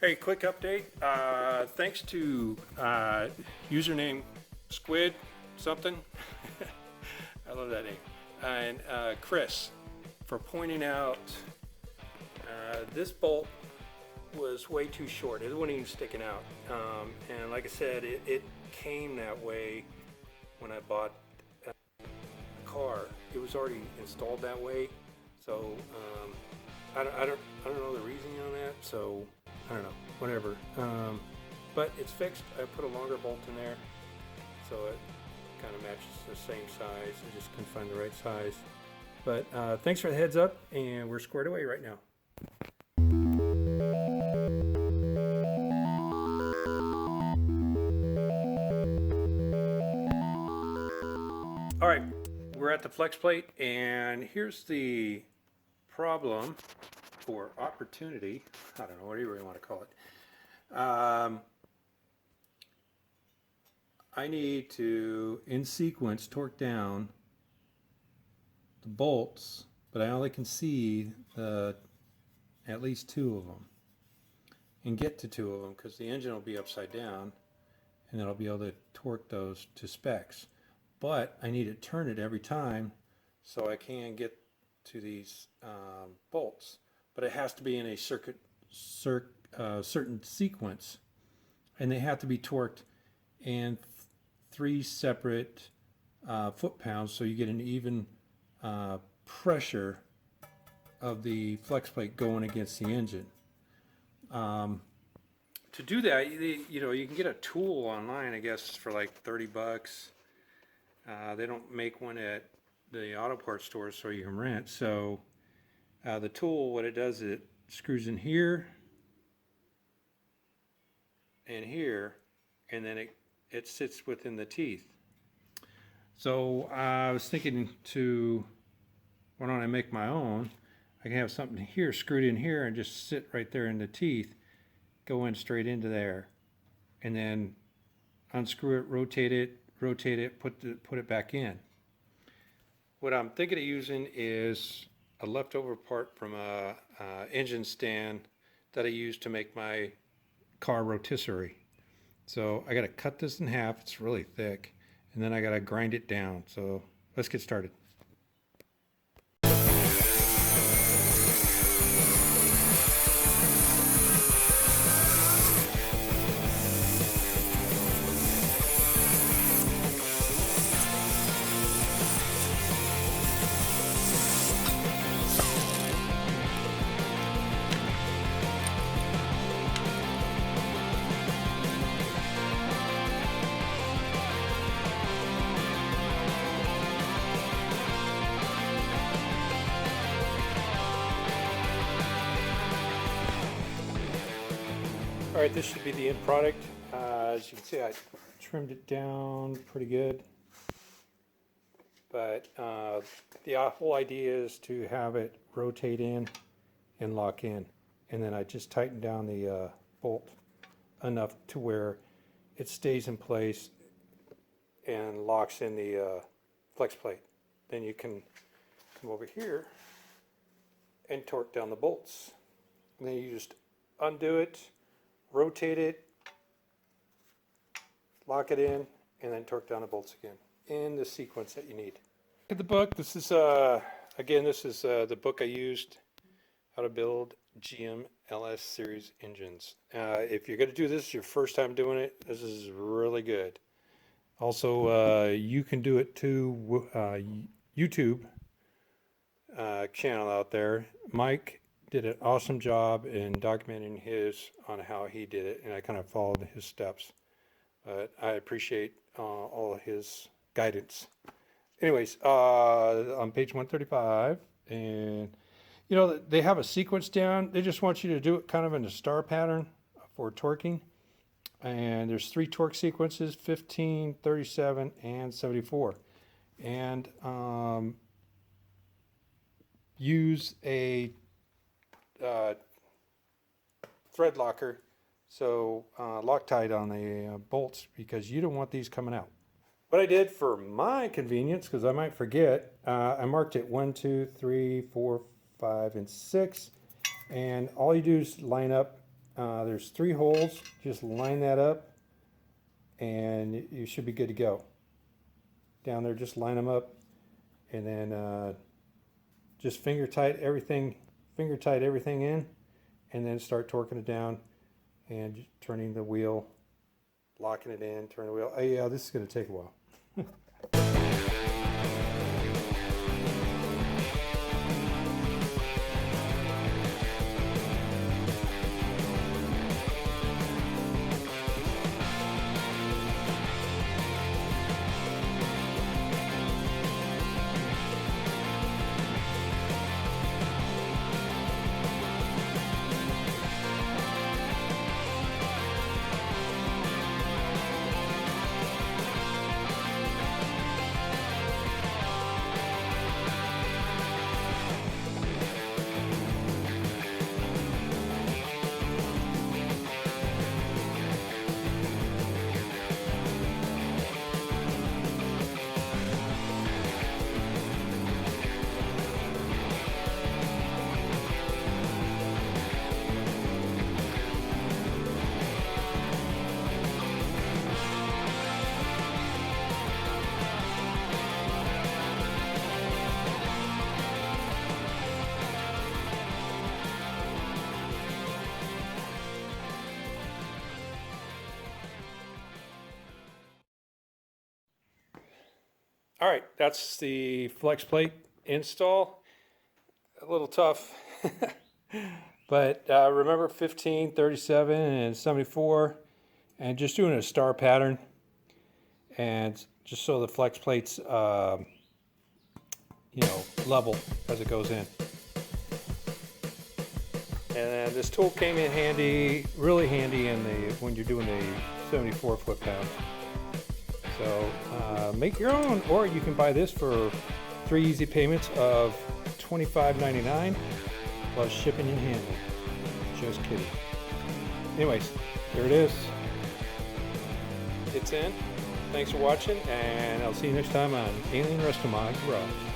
Hey, quick update. Thanks to username Squid something. I love that name. And Chris for pointing out this bolt was way too short. It wasn't even sticking out. And like I said, it came that way when I bought the car. It was already installed that way. So I don't know the reasoning on that. So I don't know, whatever. But it's fixed. I put a longer bolt in there, so it kind of matches the same size. I just couldn't find the right size. But thanks for the heads up, and we're squared away right now. All right, we're at the Flexplate, and here's the problem or opportunity. I don't know, whatever you want to call it. I need to, in sequence, torque down the bolts, but I only can see at least two of them and get to two of them because the engine will be upside down, and then I'll be able to torque those to specs. But I need to turn it every time so I can get to these bolts. But it has to be in a certain sequence, and they have to be torqued in 3 separate foot-pounds, so you get an even pressure of the Flexplate going against the engine. To do that, you can get a tool online, I guess, for like 30 bucks. They don't make one at the auto parts stores, so you can rent. So the tool, what it does, it screws in here and here, and then it sits within the teeth. So I was thinking why don't I make my own? I can have something here screwed in here and just sit right there in the teeth, go in straight into there, and then unscrew it, rotate it, put it back in. What I'm thinking of using is a leftover part from a engine stand that I used to make my car rotisserie. So I got to cut this in half. It's really thick, and then I got to grind it down. So let's get started. All right, this should be the end product. As you can see, I trimmed it down pretty good. But the whole idea is to have it rotate in and lock in. And then I just tighten down the bolt enough to where it stays in place and locks in the flex plate. Then you can come over here and torque down the bolts. And then you just undo it, rotate it, lock it in, and then torque down the bolts again in the sequence that you need. Look at the book. This is again, this is the book I used how to build GM LS series engines. If you're going to do this your first time doing it, this is really good. Also, you can do it too. YouTube channel out there. Mike did an awesome job in documenting his on how he did it, and I kind of followed his steps. But I appreciate all of his guidance. Anyways, on page 135, and you know, they have a sequence down. They just want you to do it kind of in a star pattern for torquing. And there's 3 torque sequences, 15, 37, and 74. And use a thread locker, so Loctite on the bolts, because you don't want these coming out. What I did for my convenience, because I might forget, I marked it 1, 2, 3, 4, 5, and 6, and all you do is line up There's 3 holes. Just line that up and you should be good to go. Down there, just line them up, and then just finger tight everything in, and then start torquing it down and turning the wheel, locking it in, turn the wheel. Oh, yeah, this is going to take a while. All right, that's the Flexplate install. A little tough, but remember 15, 37, and 74, and just doing a star pattern, and just so the Flexplate's level as it goes in. And this tool came in handy, really handy when you're doing the 74 foot-pounds. So make your own, or you can buy this for 3 easy payments of $25.99 plus shipping and handling. Just kidding. Anyways, there it is. It's in. Thanks for watching, and I'll see you next time on RestoMod Garage.